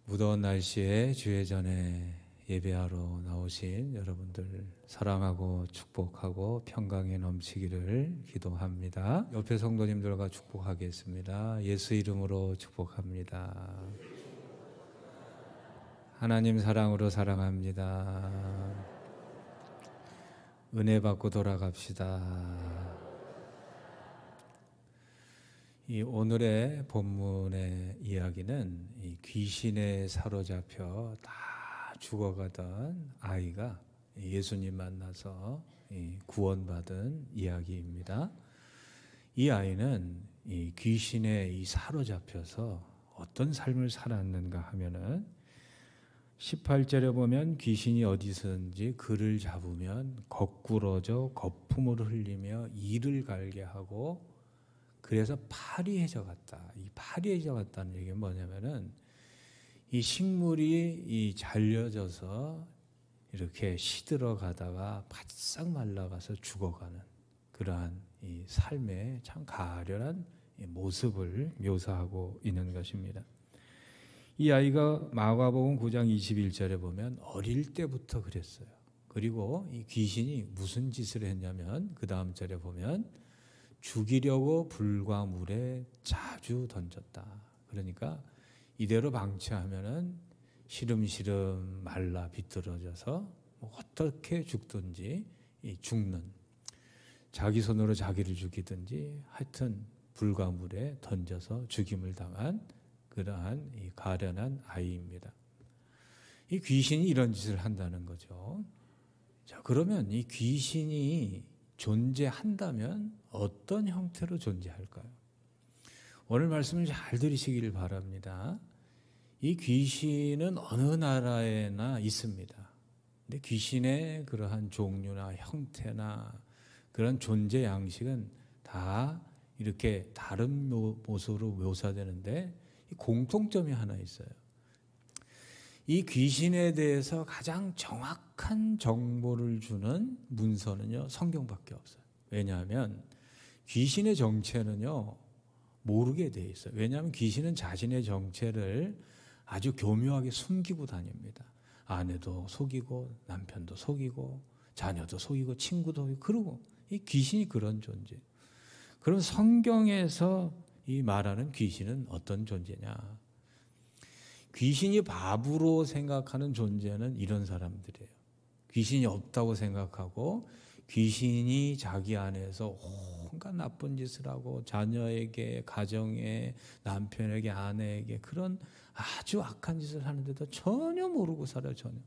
무더운 날씨에 주의 전에 예배하러 나오신 여러분들 사랑하고 축복하고 평강에 넘치기를 기도합니다. 옆에 성도님들과 축복하겠습니다. 예수 이름으로 축복합니다. 하나님 사랑으로 사랑합니다. 은혜 받고 돌아갑시다. 이 오늘의 본문의 이야기는 이 귀신에 사로잡혀 다 죽어가던 아이가 예수님 만나서 구원받은 이야기입니다. 이 아이는 이 귀신에 사로잡혀서 어떤 삶을 살았는가 하면은 18절에 보면 귀신이 어디서든지 그를 잡으면 거꾸러져 거품을 흘리며 이를 갈게 하고 그래서 파리해져 갔다. 이 파리해져 갔다는 얘기는 뭐냐면은 이 식물이 잘려져서 이렇게 시들어 가다가 바싹 말라가서 죽어가는 그러한 이 삶의 참 가련한 모습을 묘사하고 있는 것입니다. 이 아이가 마가복음 9장 21절에 보면 어릴 때부터 그랬어요. 그리고 이 귀신이 무슨 짓을 했냐면 그 다음 절에 보면 죽이려고 불과 물에 자주 던졌다. 그러니까 이대로 방치하면은 시름시름 말라 비틀어져서 어떻게 죽든지 죽는, 자기 손으로 자기를 죽이든지 하여튼 불과 물에 던져서 죽임을 당한 그러한 이 가련한 아이입니다. 이 귀신이 이런 짓을 한다는 거죠. 자, 그러면 이 귀신이 존재한다면 어떤 형태로 존재할까요? 오늘 말씀을 잘 들으시길 바랍니다. 이 귀신은 어느 나라에나 있습니다. 근데 귀신의 그러한 종류나 형태나 그런 존재 양식은 다 이렇게 다른 모습으로 묘사되는데 공통점이 하나 있어요. 이 귀신에 대해서 가장 정확한 정보를 주는 문서는요, 성경밖에 없어요. 왜냐하면 귀신의 정체는요, 모르게 돼 있어요. 왜냐하면 귀신은 자신의 정체를 아주 교묘하게 숨기고 다닙니다. 아내도 속이고 남편도 속이고 자녀도 속이고 친구도 속이고 그러고 이 귀신이 그런 존재. 그럼 성경에서 이 말하는 귀신은 어떤 존재냐? 귀신이 바보로 생각하는 존재는 이런 사람들이에요. 귀신이 없다고 생각하고 귀신이 자기 안에서 온갖 나쁜 짓을 하고 자녀에게, 가정에, 남편에게, 아내에게 그런 아주 악한 짓을 하는데도 전혀 모르고 살아요. 전혀.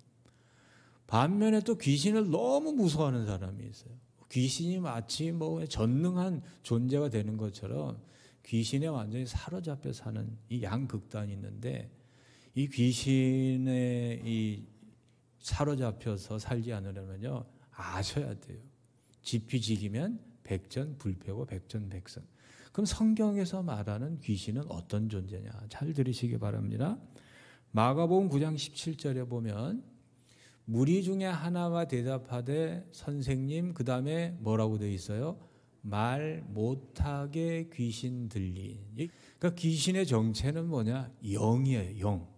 반면에 또 귀신을 너무 무서워하는 사람이 있어요. 귀신이 마치 전능한 존재가 되는 것처럼 귀신에 완전히 사로잡혀 사는 이 양극단이 있는데 이 귀신에 사로잡혀서 살지 않으려면요, 아셔야 돼요. 지피지기면 백전불패고 백전백승. 그럼 성경에서 말하는 귀신은 어떤 존재냐? 잘 들으시기 바랍니다. 마가복음 9장 17절에 보면 무리 중에 하나가 대답하되 선생님, 그 다음에 뭐라고 되어 있어요? 말 못하게 귀신 들린. 그러니까 귀신의 정체는 뭐냐? 영이에요. 영.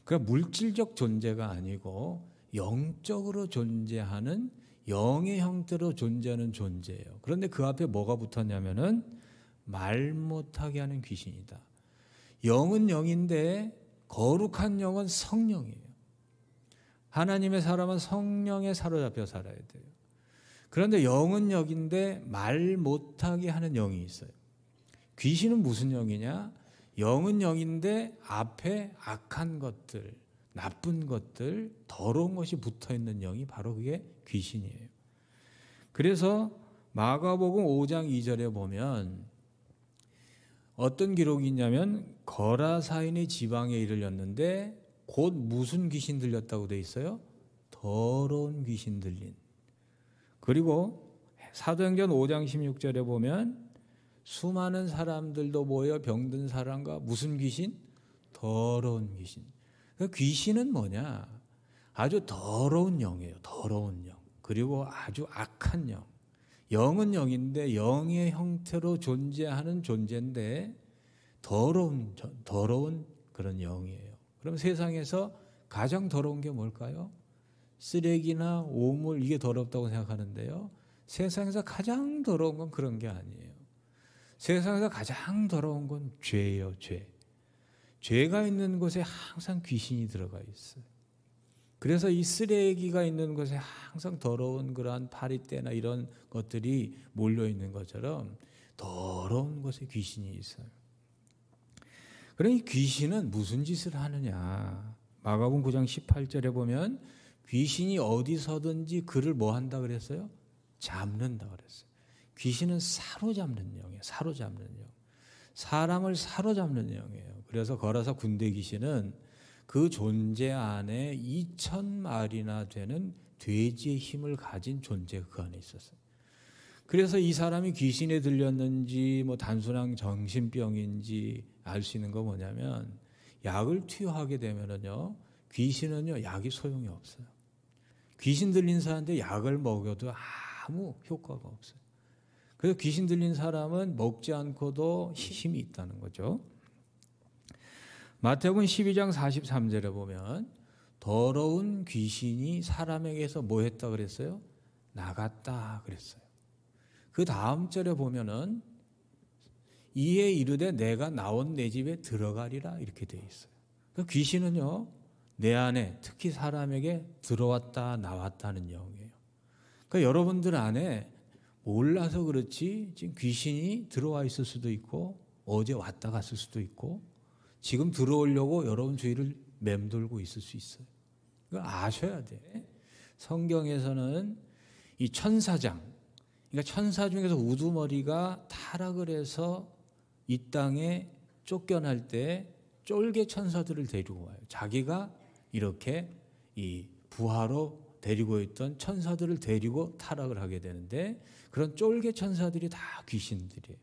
그러니까 물질적 존재가 아니고 영적으로 존재하는 영의 형태로 존재하는 존재예요. 그런데 그 앞에 뭐가 붙었냐면은 말 못하게 하는 귀신이다. 영은 영인데 거룩한 영은 성령이에요. 하나님의 사람은 성령에 사로잡혀 살아야 돼요. 그런데 영은 영인데 말 못하게 하는 영이 있어요. 귀신은 무슨 영이냐? 영은 영인데 앞에 악한 것들, 나쁜 것들, 더러운 것이 붙어있는 영이 바로 그게 귀신이에요. 그래서 마가복음 5장 2절에 보면 어떤 기록이 있냐면 거라사인의 지방에 이르렀는데 곧 무슨 귀신 들렸다고 돼 있어요? 더러운 귀신 들린. 그리고 사도행전 5장 16절에 보면 수많은 사람들도 모여 병든 사람과 무슨 귀신? 더러운 귀신. 그러니까 귀신은 뭐냐? 아주 더러운 영이에요. 더러운 영. 그리고 아주 악한 영. 영은 영인데 영의 형태로 존재하는 존재인데 더러운 그런 영이에요. 그럼 세상에서 가장 더러운 게 뭘까요? 쓰레기나 오물, 이게 더럽다고 생각하는데요. 세상에서 가장 더러운 건 그런 게 아니에요. 세상에서 가장 더러운 건 죄예요, 죄. 죄가 있는 곳에 항상 귀신이 들어가 있어요. 그래서 이 쓰레기가 있는 곳에 항상 더러운 그러한 파리떼나 이런 것들이 몰려 있는 것처럼 더러운 곳에 귀신이 있어요. 그럼 이 귀신은 무슨 짓을 하느냐? 마가복음 9장 18절에 보면 귀신이 어디서든지 그를 뭐 한다 그랬어요? 잡는다 그랬어요. 귀신은 사로잡는 영이에요. 사로잡는 영. 사람을 사로잡는 영이에요. 그래서 걸어서 군대 귀신은 그 존재 안에 2,000마리나 되는 돼지의 힘을 가진 존재가 그 안에 있었어요. 그래서 이 사람이 귀신에 들렸는지 뭐 단순한 정신병인지 알 수 있는 거 뭐냐면 약을 투여하게 되면은요, 귀신은요 약이 소용이 없어요. 귀신 들린 사람한테 약을 먹여도 아무 효과가 없어요. 그래서 귀신 들린 사람은 먹지 않고도 힘이 있다는 거죠. 마태복음 12장 43절에 보면 더러운 귀신이 사람에게서 뭐 했다 그랬어요? 나갔다 그랬어요. 그 다음 절에 보면은 이에 이르되 내가 나온 내 집에 들어가리라 이렇게 되어 있어요. 그 귀신은요 내 안에 특히 사람에게 들어왔다 나왔다는 영이에요. 그러니까 여러분들 안에 몰라서 그렇지 지금 귀신이 들어와 있을 수도 있고 어제 왔다 갔을 수도 있고 지금 들어오려고 여러분 주위를 맴돌고 있을 수 있어요. 이거 아셔야 돼. 성경에서는 이 천사장, 그러니까 천사 중에서 우두머리가 타락을 해서 이 땅에 쫓겨날 때 쫄개 천사들을 데리고 와요. 자기가 이렇게 이 부하로 데리고 있던 천사들을 데리고 타락을 하게 되는데 그런 쫄개 천사들이 다 귀신들이에요.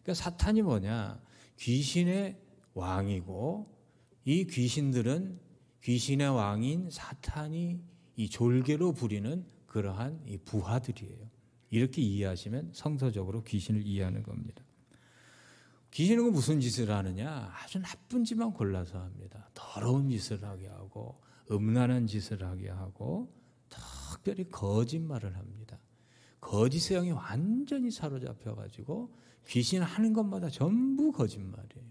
그러니까 사탄이 뭐냐? 귀신의 왕이고 이 귀신들은 귀신의 왕인 사탄이 이 졸개로 부리는 그러한 이 부하들이에요. 이렇게 이해하시면 성서적으로 귀신을 이해하는 겁니다. 귀신은 무슨 짓을 하느냐? 아주 나쁜 짓만 골라서 합니다. 더러운 짓을 하게 하고 음란한 짓을 하게 하고 특별히 거짓말을 합니다. 거짓의 영이 완전히 사로잡혀가지고 귀신 하는 것마다 전부 거짓말이에요.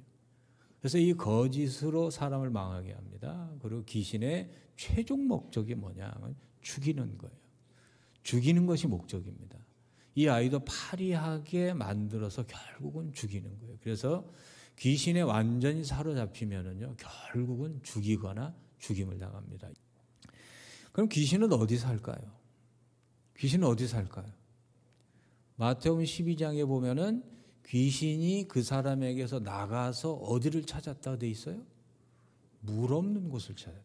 그래서 이 거짓으로 사람을 망하게 합니다. 그리고 귀신의 최종 목적이 뭐냐? 죽이는 거예요. 죽이는 것이 목적입니다. 이 아이도 파리하게 만들어서 결국은 죽이는 거예요. 그래서 귀신에 완전히 사로잡히면은요, 결국은 죽이거나 죽임을 당합니다. 그럼 귀신은 어디 살까요? 귀신은 어디 살까요? 마태복음 12장에 보면은 귀신이 그 사람에게서 나가서 어디를 찾았다 돼 있어요? 물 없는 곳을 찾아야 돼요.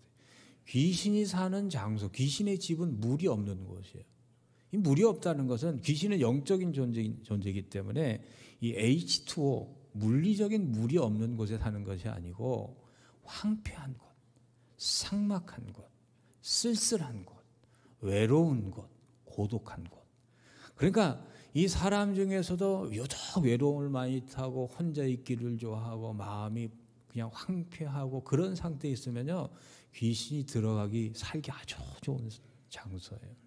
귀신이 사는 장소, 귀신의 집은 물이 없는 곳이에요. 이 물이 없다는 것은 귀신은 영적인 존재이기 때문에 이 H2O, 물리적인 물이 없는 곳에 사는 것이 아니고 황폐한 곳, 삭막한 곳, 쓸쓸한 곳, 외로운 곳, 고독한 곳. 그러니까 이 사람 중에서도 유독 외로움을 많이 타고 혼자 있기를 좋아하고 마음이 그냥 황폐하고 그런 상태에 있으면요, 귀신이 들어가기 살기 아주 좋은 장소예요.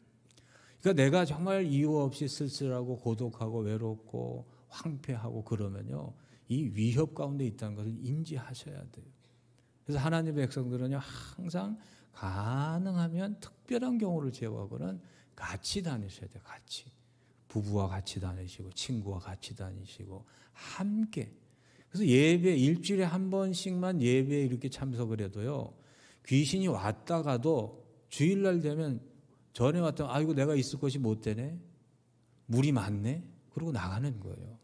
그러니까 내가 정말 이유 없이 쓸쓸하고 고독하고 외롭고 황폐하고 그러면요, 이 위협 가운데 있다는 것을 인지하셔야 돼요. 그래서 하나님의 백성들은요, 항상 가능하면 특별한 경우를 제외하고는 같이 다니셔야 돼요. 같이. 부부와 같이 다니시고 친구와 같이 다니시고 함께. 그래서 예배 일주일에 한 번씩만 예배에 이렇게 참석을 해도요, 귀신이 왔다가도 주일날 되면 전에 왔던 아이고 내가 있을 곳이 못 되네, 물이 많네, 그러고 나가는 거예요.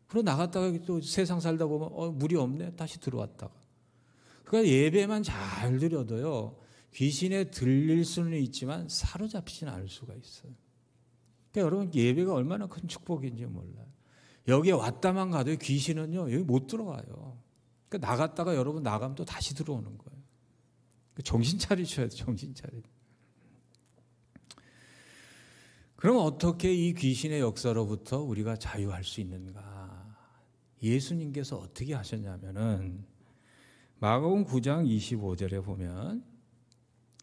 그러고 나갔다가 또 세상 살다 보면 물이 없네, 다시 들어왔다가. 그러니까 예배만 잘 드려도요, 귀신에 들릴 수는 있지만 사로잡히지는 않을 수가 있어요. 그러니까 여러분 예배가 얼마나 큰 축복인지 몰라요. 여기에 왔다만 가도 귀신은요 여기 못 들어와요. 그러니까 나갔다가 여러분 나가면 또 다시 들어오는 거예요. 정신 차리셔야 돼요. 정신 차려. 그럼 어떻게 이 귀신의 역사로부터 우리가 자유할 수 있는가? 예수님께서 어떻게 하셨냐면은 마가복음 9장 25절에 보면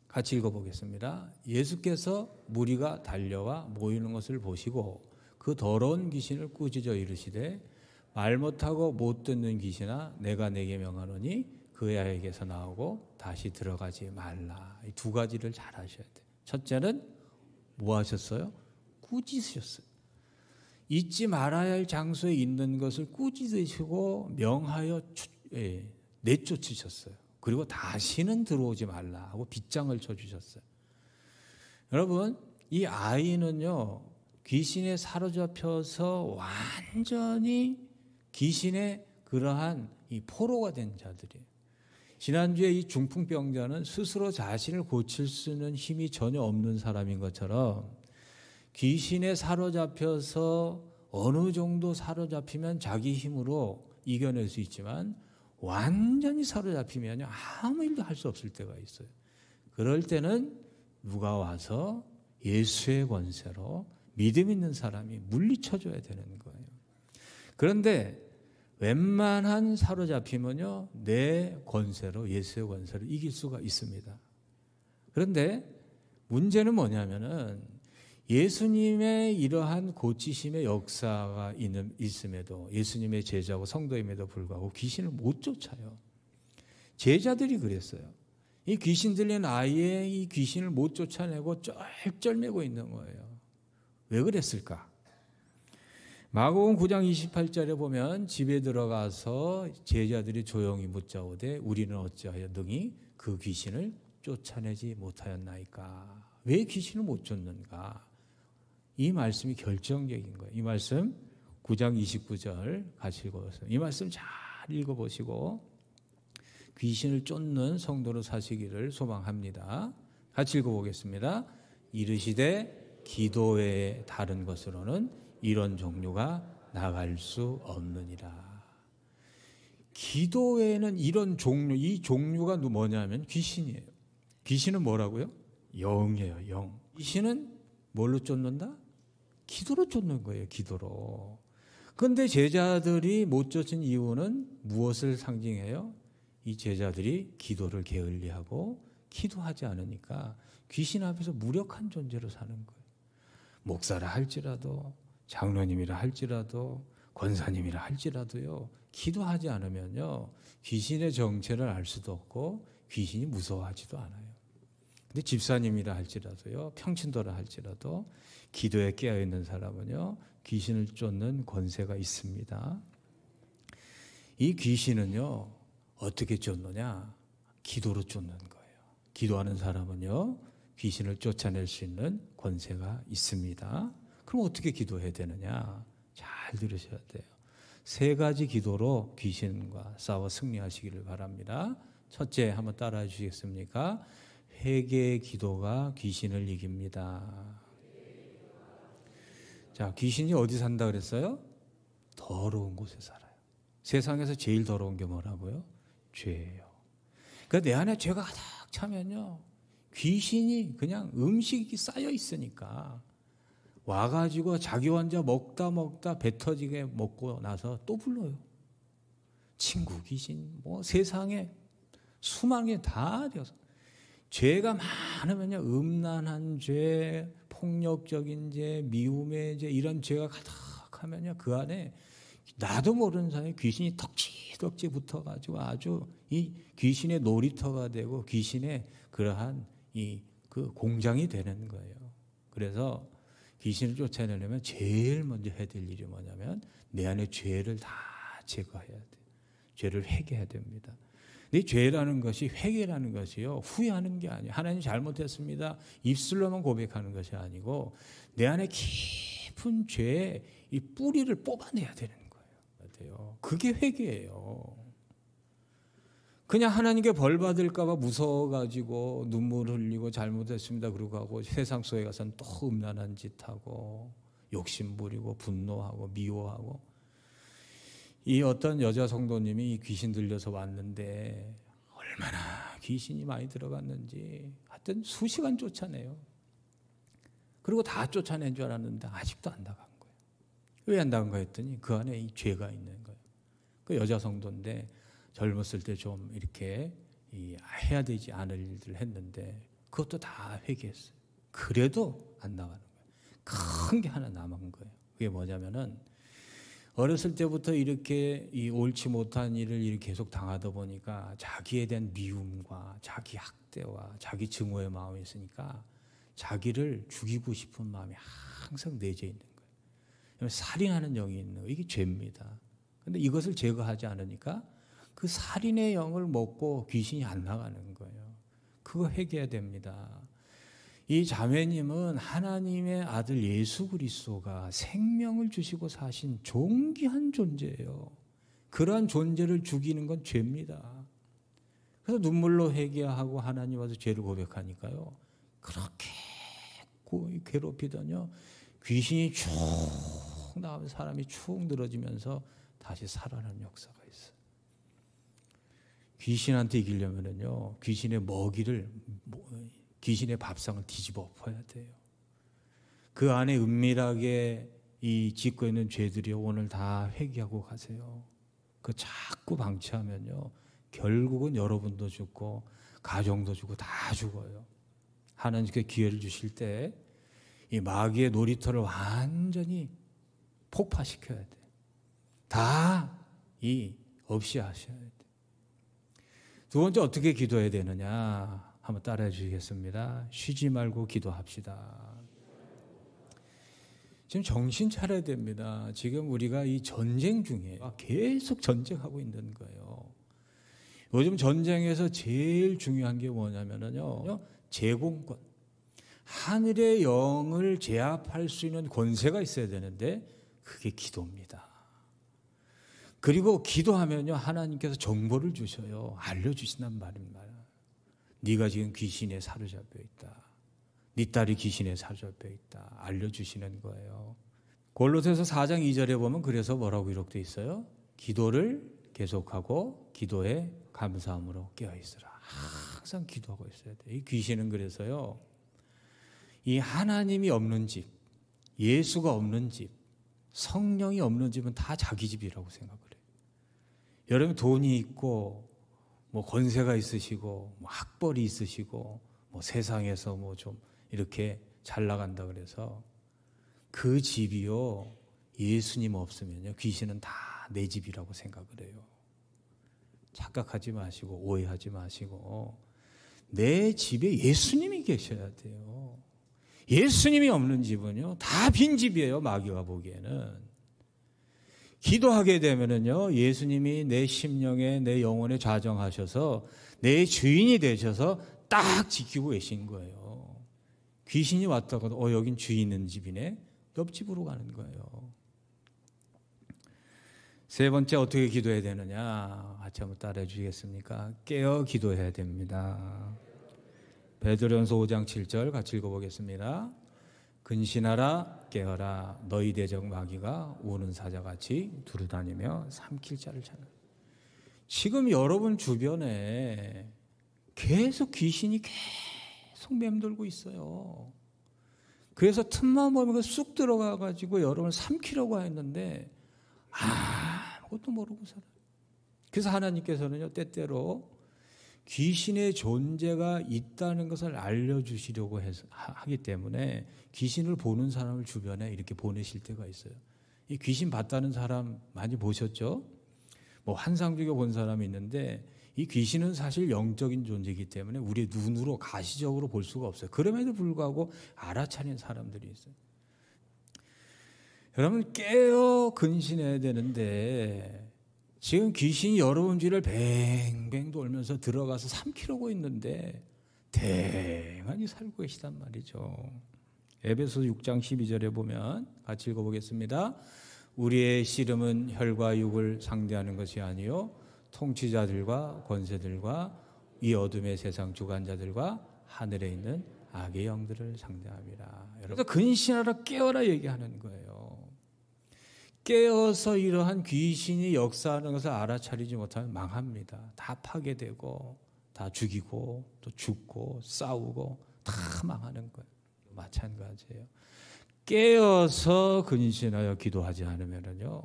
같이 읽어보겠습니다. 예수께서 무리가 달려와 모이는 것을 보시고 그 더러운 귀신을 꾸짖어 이르시되 말 못하고 못 듣는 귀신아 내가 내게 명하노니 그 아이에게서 나오고 다시 들어가지 말라. 이 두 가지를 잘 하셔야 돼요. 첫째는 뭐 하셨어요? 꾸짖으셨어요. 잊지 말아야 할 장소에 있는 것을 꾸짖으시고 명하여 내쫓으셨어요. 그리고 다시는 들어오지 말라 하고 빗장을 쳐주셨어요. 여러분, 이 아이는요, 귀신에 사로잡혀서 완전히 귀신의 그러한 이 포로가 된 자들이에요. 지난주에 이 중풍병자는 스스로 자신을 고칠 수 있는 힘이 전혀 없는 사람인 것처럼 귀신에 사로잡혀서 어느 정도 사로잡히면 자기 힘으로 이겨낼 수 있지만 완전히 사로잡히면 아무 일도 할 수 없을 때가 있어요. 그럴 때는 누가 와서 예수의 권세로 믿음 있는 사람이 물리쳐줘야 되는 거예요. 그런데 웬만한 사로잡히면요, 내 권세로, 예수의 권세로 이길 수가 있습니다. 그런데 문제는 뭐냐면은 예수님의 이러한 고치심의 역사가 있음에도 예수님의 제자고 성도임에도 불구하고 귀신을 못 쫓아요. 제자들이 그랬어요. 이 귀신 들린 아이의 이 귀신을 못 쫓아내고 쩔쩔매고 있는 거예요. 왜 그랬을까? 마가복음 9장 28절에 보면 집에 들어가서 제자들이 조용히 묻자오되 우리는 어찌하여 능히 그 귀신을 쫓아내지 못하였나이까? 왜 귀신을 못 쫓는가? 이 말씀이 결정적인 거예요. 이 말씀 9장 29절 같이 읽어보세요. 이 말씀 잘 읽어보시고 귀신을 쫓는 성도로 사시기를 소망합니다. 같이 읽어보겠습니다. 이르시되 기도 외에 다른 것으로는 이런 종류가 나갈 수 없느니라. 기도 외에는 이런 종류, 이 종류가 뭐냐면 귀신이에요. 귀신은 뭐라고요? 영이에요, 영. 귀신은 뭘로 쫓는다? 기도로 쫓는 거예요, 기도로. 그런데 제자들이 못 쫓은 이유는 무엇을 상징해요? 이 제자들이 기도를 게을리하고 기도하지 않으니까 귀신 앞에서 무력한 존재로 사는 거예요. 목사라 할지라도 장로님이라 할지라도 권사님이라 할지라도요, 기도하지 않으면요 귀신의 정체를 알 수도 없고 귀신이 무서워하지도 않아요. 근데 집사님이라 할지라도요, 평신도라 할지라도 기도에 깨어있는 사람은요 귀신을 쫓는 권세가 있습니다. 이 귀신은요 어떻게 쫓느냐? 기도로 쫓는 거예요. 기도하는 사람은요 귀신을 쫓아낼 수 있는 권세가 있습니다. 그럼 어떻게 기도해야 되느냐? 잘 들으셔야 돼요. 세 가지 기도로 귀신과 싸워 승리하시기를 바랍니다. 첫째, 한번 따라해 주시겠습니까? 회개의 기도가 귀신을 이깁니다. 자, 귀신이 어디 산다 그랬어요? 더러운 곳에 살아요. 세상에서 제일 더러운 게 뭐라고요? 죄예요. 그러니까 내 안에 죄가 가득 차면요, 귀신이 그냥 음식이 쌓여 있으니까 와가지고 자기 혼자 먹다 배 터지게 먹고 나서 또 불러요. 친구 귀신, 뭐 세상에 수많은 게 다 되어서 죄가 많으면요, 음란한 죄, 폭력적인 죄, 미움의 죄, 이런 죄가 가득하면요, 그 안에 나도 모르는 사이에 귀신이 덕지 붙어가지고 아주 이 귀신의 놀이터가 되고 귀신의 그러한 그 공장이 되는 거예요. 그래서 귀신을 쫓아내려면 제일 먼저 해야 될 일이 뭐냐면 내 안에 죄를 다 제거해야 돼요. 죄를 회개해야 됩니다. 이 죄라는 것이, 회개라는 것이요, 후회하는 게 아니에요. 하나님 잘못했습니다, 입술로만 고백하는 것이 아니고 내 안에 깊은 죄의 이 뿌리를 뽑아내야 되는 거예요. 그게 회개예요. 그냥 하나님께 벌 받을까 봐 무서워가지고 눈물 흘리고 잘못했습니다 그러고 하고 세상 속에 가서는 또 음란한 짓 하고 욕심 부리고 분노하고 미워하고. 이 어떤 여자 성도님이 이 귀신 들려서 왔는데 얼마나 귀신이 많이 들어갔는지 하여튼 수시간 쫓아내요. 그리고 다 쫓아낸 줄 알았는데 아직도 안 나간 거예요. 왜 안 나간 거 했더니 그 안에 이 죄가 있는 거예요. 그 여자 성도인데 젊었을 때 좀 이렇게 해야 되지 않을 일들을 했는데 그것도 다 회개했어요. 그래도 안 나가는 거예요. 큰 게 하나 남은 거예요. 그게 뭐냐면은 어렸을 때부터 이렇게 이 옳지 못한 일을 이렇게 계속 당하다 보니까 자기에 대한 미움과 자기 학대와 자기 증오의 마음이 있으니까 자기를 죽이고 싶은 마음이 항상 내재 있는 거예요. 살인하는 영이 있는 거예요. 이게 죄입니다. 그런데 이것을 제거하지 않으니까 그 살인의 영을 먹고 귀신이 안 나가는 거예요. 그거 회개해야 됩니다. 이 자매님은 하나님의 아들 예수 그리스도가 생명을 주시고 사신 존귀한 존재예요. 그러한 존재를 죽이는 건 죄입니다. 그래서 눈물로 회개하고 하나님 와서 죄를 고백하니까요. 그렇게 괴롭히더니요. 귀신이 쭉 나오면 사람이 축 늘어지면서 다시 살아나는 역사가 있어요. 귀신한테 이기려면요. 귀신의 밥상을 뒤집어 엎어야 돼요. 그 안에 은밀하게 짓고 있는 죄들이요. 오늘 다 회개하고 가세요. 그 자꾸 방치하면요. 결국은 여러분도 죽고 가정도 죽고 다 죽어요. 하나님께 기회를 주실 때 이 마귀의 놀이터를 완전히 폭파시켜야 돼요. 다 없이 하셔야 돼요. 두 번째 어떻게 기도해야 되느냐? 한번 따라해 주시겠습니다. 쉬지 말고 기도합시다. 지금 정신 차려야 됩니다. 지금 우리가 이 전쟁 중에 계속 전쟁하고 있는 거예요. 요즘 전쟁에서 제일 중요한 게 뭐냐면요. 제공권. 하늘의 영을 제압할 수 있는 권세가 있어야 되는데 그게 기도입니다. 그리고 기도하면요. 하나님께서 정보를 주셔요. 알려주신단 말입니다. 네가 지금 귀신에 사로잡혀 있다. 네 딸이 귀신에 사로잡혀 있다. 알려주시는 거예요. 골로새서 4장 2절에 보면 그래서 뭐라고 기록되어 있어요? 기도를 계속하고 기도에 감사함으로 깨어있으라. 항상 기도하고 있어야 돼요. 이 귀신은 그래서요. 이 하나님이 없는 집, 예수가 없는 집, 성령이 없는 집은 다 자기 집이라고 생각을 해요. 여러분 돈이 있고 뭐 권세가 있으시고 뭐 학벌이 있으시고 뭐 세상에서 뭐 좀 이렇게 잘 나간다 그래서 그 집이요 예수님 없으면요 귀신은 다 내 집이라고 생각을 해요. 착각하지 마시고 오해하지 마시고 내 집에 예수님이 계셔야 돼요. 예수님이 없는 집은요 다 빈 집이에요. 마귀가 보기에는. 기도하게 되면은요 예수님이 내 심령에 내 영혼에 좌정하셔서 내 주인이 되셔서 딱 지키고 계신 거예요. 귀신이 왔다고 여긴 주인 있는 집이네. 옆집으로 가는 거예요. 세 번째 어떻게 기도해야 되느냐? 같이 한번 따라해 주시겠습니까? 깨어 기도해야 됩니다. 베드로전서 5장 7절 같이 읽어보겠습니다. 근신하라 깨어라 너희 대적 마귀가 우는 사자같이 두루다니며 삼킬 자를 찾는. 지금 여러분 주변에 계속 귀신이 계속 맴돌고 있어요. 그래서 틈만 보면 쑥 들어가가지고 여러분을 삼키려고 했는데 아무것도 모르고 살아요. 그래서 하나님께서는요 때때로 귀신의 존재가 있다는 것을 알려주시려고 하기 때문에 귀신을 보는 사람을 주변에 이렇게 보내실 때가 있어요. 이 귀신 봤다는 사람 많이 보셨죠? 뭐 환상적으로 본 사람이 있는데 이 귀신은 사실 영적인 존재이기 때문에 우리의 눈으로 가시적으로 볼 수가 없어요. 그럼에도 불구하고 알아차리는 사람들이 있어요. 여러분 깨어 근신해야 되는데 지금 귀신이 여러분 뒤를 뱅뱅 돌면서 들어가서 삼키려고 있는데 댕하니 살고 계시단 말이죠. 에베소 6장 12절에 보면 같이 읽어보겠습니다. 우리의 씨름은 혈과 육을 상대하는 것이 아니요 통치자들과 권세들과 이 어둠의 세상 주관자들과 하늘에 있는 악의 영들을 상대함이라. 그래서 근신하라 깨어라 얘기하는 거예요. 깨어서 이러한 귀신이 역사하는 것을 알아차리지 못하면 망합니다. 다 파괴되고 다 죽이고 또 죽고 싸우고 다 망하는 거예요. 마찬가지예요. 깨어서 근신하여 기도하지 않으면요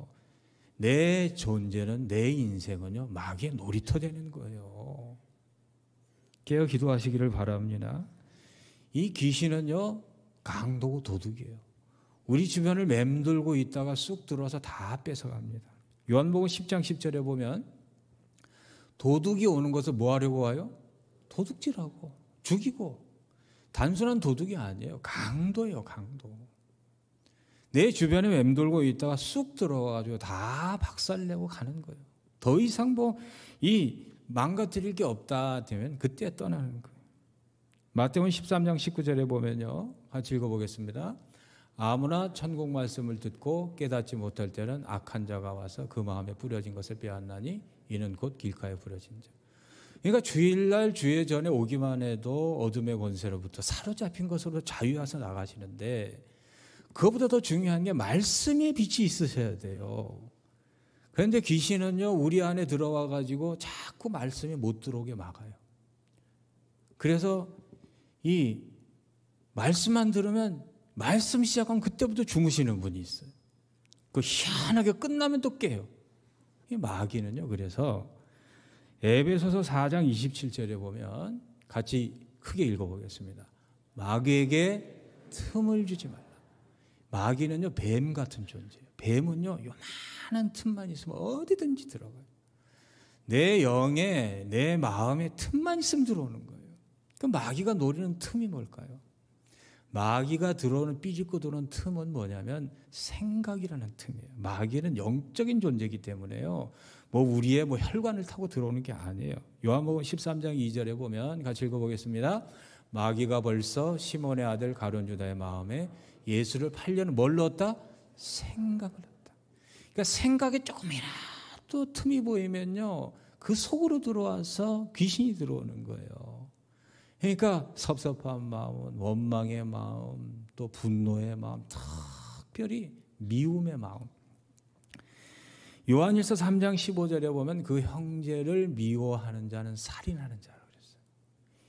내 존재는, 내 인생은요, 마귀의 놀이터 되는 거예요. 깨어 기도하시기를 바랍니다. 이 귀신은요, 강도고 도둑이에요. 우리 주변을 맴돌고 있다가 쑥 들어와서 다 뺏어갑니다. 요한복음 10장 10절에 보면 도둑이 오는 것을 뭐 하려고 와요? 도둑질하고 죽이고. 단순한 도둑이 아니에요. 강도예요, 강도. 내 주변에 맴돌고 있다가 쑥 들어와가지고 다 박살내고 가는 거예요. 더 이상 이 망가뜨릴 게 없다 되면 그때 떠나는 거예요. 마태복음 13장 19절에 보면요, 같이 읽어보겠습니다. 아무나 천국 말씀을 듣고 깨닫지 못할 때는 악한 자가 와서 그 마음에 뿌려진 것을 빼앗나니 이는 곧 길가에 뿌려진 자. 그러니까 주일날 주의 전에 오기만 해도 어둠의 권세로부터 사로잡힌 것으로 자유해서 나가시는데, 그것보다 더 중요한 게 말씀의 빛이 있으셔야 돼요. 그런데 귀신은요, 우리 안에 들어와 가지고 자꾸 말씀이 못 들어오게 막아요. 그래서 이 말씀만 들으면, 말씀 시작하면 그때부터 주무시는 분이 있어요. 그 희한하게 끝나면 또 깨요. 이 마귀는요, 그래서 에베소서 4장 27절에 보면 같이 크게 읽어보겠습니다. 마귀에게 틈을 주지 말라. 마귀는요, 뱀 같은 존재예요. 뱀은요, 요만한 틈만 있으면 어디든지 들어가요. 내 영에, 내 마음에 틈만 있으면 들어오는 거예요. 그럼 마귀가 노리는 틈이 뭘까요? 마귀가 들어오는, 삐집고 들어오는 틈은 뭐냐면 생각이라는 틈이에요. 마귀는 영적인 존재이기 때문에요, 우리의 혈관을 타고 들어오는 게 아니에요. 요한복음 13장 2절에 보면 같이 읽어보겠습니다. 마귀가 벌써 시몬의 아들 가룟 유다의 마음에 예수를 팔려는 뭘 넣었다? 생각을 넣었다. 그러니까 생각에 조금이라도 틈이 보이면요, 그 속으로 들어와서 귀신이 들어오는 거예요. 그러니까 섭섭한 마음, 원망의 마음, 또 분노의 마음, 특별히 미움의 마음. 요한일서 3장 15절에 보면 그 형제를 미워하는 자는 살인하는 자라고 그랬어요.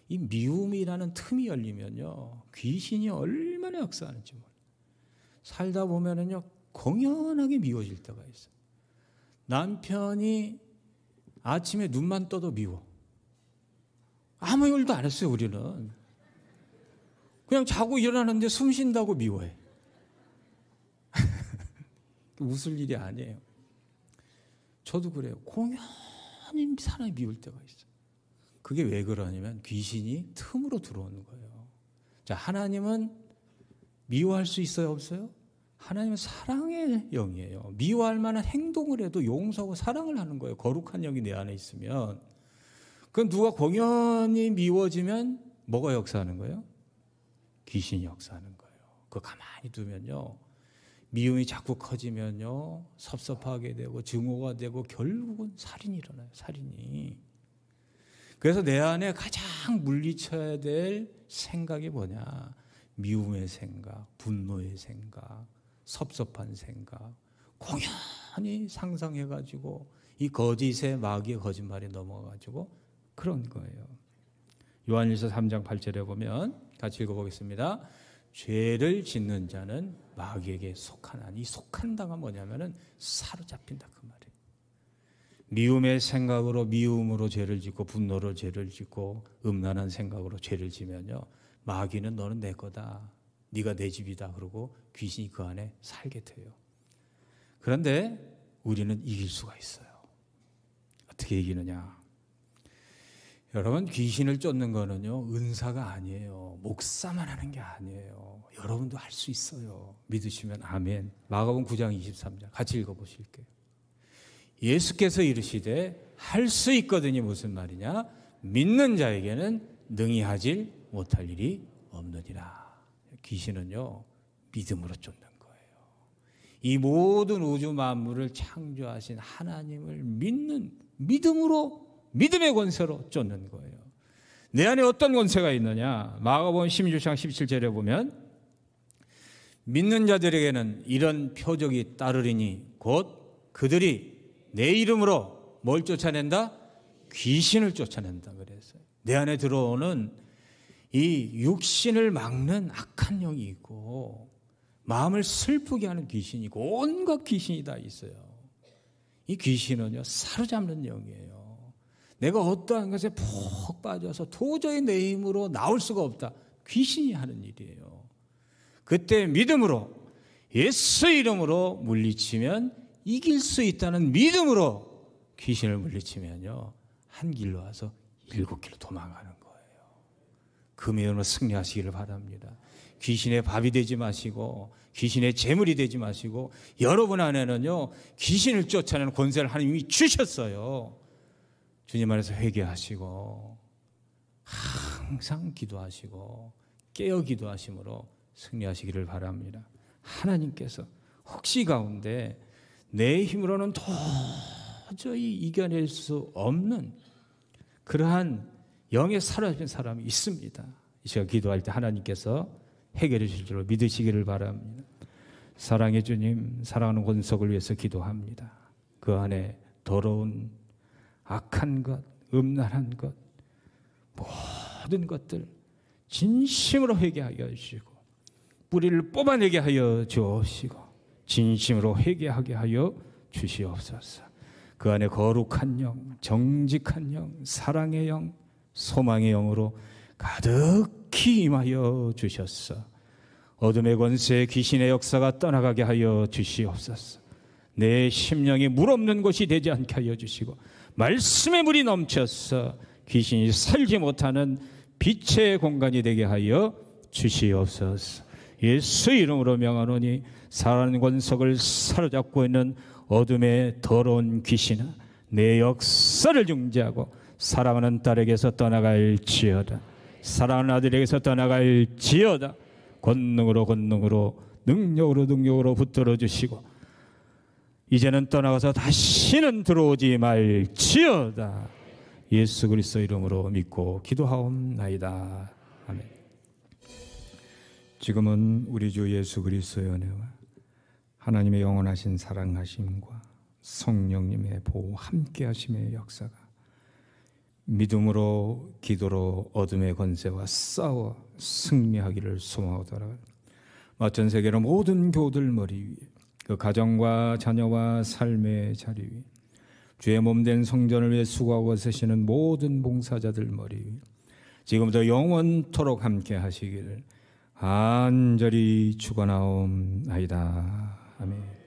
이 미움이라는 틈이 열리면요, 귀신이 얼마나 역사하는지 몰라요. 살다 보면은요, 공연하게 미워질 때가 있어요. 남편이 아침에 눈만 떠도 미워. 아무 일도 안 했어요, 우리는. 그냥 자고 일어나는데 숨 쉰다고 미워해. 웃을 일이 아니에요. 저도 그래요. 공연히 사람이 미울 때가 있어요. 그게 왜 그러냐면 귀신이 틈으로 들어오는 거예요. 자, 하나님은 미워할 수 있어요, 없어요? 하나님은 사랑의 영이에요. 미워할 만한 행동을 해도 용서하고 사랑을 하는 거예요. 거룩한 영이 내 안에 있으면. 그럼 누가 공연히 미워지면 뭐가 역사하는 거예요? 귀신이 역사하는 거예요. 그거 가만히 두면요, 미움이 자꾸 커지면요, 섭섭하게 되고 증오가 되고 결국은 살인이 일어나요. 살인이. 그래서 내 안에 가장 물리쳐야 될 생각이 뭐냐? 미움의 생각, 분노의 생각, 섭섭한 생각, 공연히 상상해가지고 이 거짓의 마귀의 거짓말에 넘어가가지고 그런 거예요. 요한일서 3장 8절에 보면 같이 읽어보겠습니다. 죄를 짓는 자는 마귀에게 속하나니, 이 속한다가 뭐냐면은 사로잡힌다 그 말이에요. 미움의 생각으로, 미움으로 죄를 짓고 분노로 죄를 짓고 음란한 생각으로 죄를 지면요, 마귀는 너는 내 거다, 네가 내 집이다 그러고 귀신이 그 안에 살게 돼요. 그런데 우리는 이길 수가 있어요. 어떻게 이기느냐? 여러분, 귀신을 쫓는 거는요, 은사가 아니에요. 목사만 하는 게 아니에요. 여러분도 할 수 있어요. 믿으시면 아멘. 마가복음 9장 23절 같이 읽어보실게요. 예수께서 이르시되 할 수 있거든요. 무슨 말이냐? 믿는 자에게는 능히 하질 못할 일이 없느니라. 귀신은요, 믿음으로 쫓는 거예요. 이 모든 우주 만물을 창조하신 하나님을 믿는 믿음으로, 믿음의 권세로 쫓는 거예요. 내 안에 어떤 권세가 있느냐? 마가복음 16장 17절에 보면 믿는 자들에게는 이런 표적이 따르리니 곧 그들이 내 이름으로 뭘 쫓아낸다? 귀신을 쫓아낸다 그랬어요. 내 안에 들어오는 이 육신을 막는 악한 영이 있고 마음을 슬프게 하는 귀신이 있고 온갖 귀신이 다 있어요. 이 귀신은요, 사로잡는 영이에요. 내가 어떠한 것에 푹 빠져서 도저히 내 힘으로 나올 수가 없다. 귀신이 하는 일이에요. 그때 믿음으로, 예수 이름으로 물리치면 이길 수 있다는 믿음으로 귀신을 물리치면요, 한 길로 와서 7길로 도망가는 거예요. 그 믿음으로 승리하시기를 바랍니다. 귀신의 밥이 되지 마시고 귀신의 재물이 되지 마시고, 여러분 안에는요, 귀신을 쫓아내는 권세를 하나님이 주셨어요. 주님 안에서 회개하시고 항상 기도하시고 깨어 기도하심으로 승리하시기를 바랍니다. 하나님께서 혹시 가운데 내 힘으로는 도저히 이겨낼 수 없는 그러한 영에 사로잡힌 사람이 있습니다. 제가 기도할 때 하나님께서 해결해 주실 줄 믿으시기를 바랍니다. 사랑의 주님, 사랑하는 권석을 위해서 기도합니다. 그 안에 더러운 악한 것, 음란한 것, 모든 것들 진심으로 회개하게 하시고 뿌리를 뽑아내게 하여 주옵시고 진심으로 회개하게 하여 주시옵소서. 그 안에 거룩한 영, 정직한 영, 사랑의 영, 소망의 영으로 가득히 임하여 주셨어. 어둠의 권세, 귀신의 역사가 떠나가게 하여 주시옵소서. 내 심령이 물 없는 곳이 되지 않게 하여 주시고 말씀의 물이 넘쳐서 귀신이 살지 못하는 빛의 공간이 되게 하여 주시옵소서. 예수 이름으로 명하노니 살아있는 권석을 사로잡고 있는 어둠의 더러운 귀신아, 내 역사를 중지하고 사랑하는 딸에게서 떠나갈지어다. 사랑하는 아들에게서 떠나갈지어다. 권능으로 능력으로 붙들어 주시고 이제는 떠나가서 다시는 들어오지 말지어다. 예수 그리스도 이름으로 믿고 기도하옵나이다. 아멘. 지금은 우리 주 예수 그리스도의 은혜와 하나님의 영원하신 사랑하심과 성령님의 보호 함께 하심의 역사가 믿음으로 기도로 어둠의 권세와 싸워 승리하기를 소망하더라. 전 세계의 모든 교우들 머리 위에 그 가정과 자녀와 삶의 자리 위에 주의 몸된 성전을 위해 수고하고 쓰시는 모든 봉사자들 머리 위에 지금부터 영원토록 함께 하시기를 간절히 축원하옵나이다. 아멘.